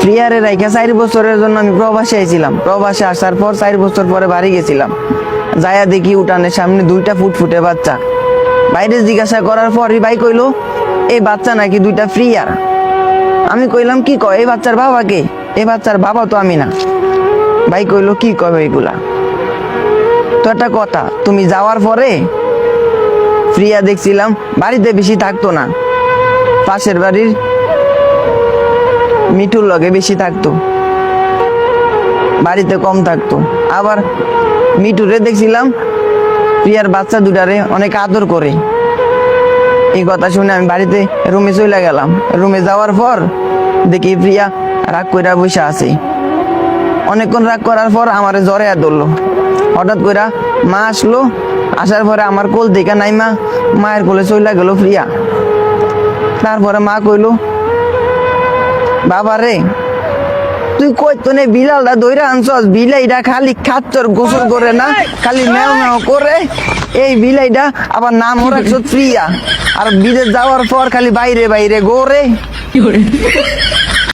প্রিয়ারে রাইখা 4 বছরের জন্য আমি প্রবাসে আইছিলাম। প্রবাসে আসার পর 4 বছর পরে বাড়ি গেছিলাম। যায়া দেখি উঠানের সামনে 2টা ফুটফুটে বাচ্চা। বাইরে জিজ্ঞাসা করার পরই ভাই কইলো এই বাচ্চা নাকি 2টা প্রিয়ার। আমি কইলাম কি কয়, এই বাচ্চার বাবা কে? এই বাচ্চার বাবা তো আমি না। ভাই কইলো কি কয় এগুলা? তো একটা কথা, তুমি যাওয়ার পরে প্রিয়া দেখছিলাম বাড়িতে বেশি থাকতো না, পাশের বাড়ির মিঠুর লগে বেশি থাকতো, বাড়িতে কম থাকতো। আবার মিঠুরে দেখছিলাম প্রিয়ার বাচ্চা দুটারে অনেক আদর করে। এই কথা শুনে আমি বাড়িতে রুমে চলে গেলাম। রুমে যাওয়ার পর দেখি প্রিয়া রাগ কইরা বসে আছে। অনেকক্ষণ রাগ করার পর আমারে জ্বরে ধরলো। হঠাৎ কইরা মা আসলো, আসার পরে আমার কোল থেকে নাইমা মায়ের কোলে চলে গেল প্রিয়া। তারপরে মা কইলো বাবা রে তুই কই তো নে বিলালটা দইরা আনছস? বিলাইটা খালি খাচ্চর গোসল করে না, খালি ম্যাও ম্যাও করে। এই বিলাইটা আবার নাম রাখছ প্রিয়া, আর বিদেশ যাওয়ার পর খালি বাইরে বাইরে গোরে।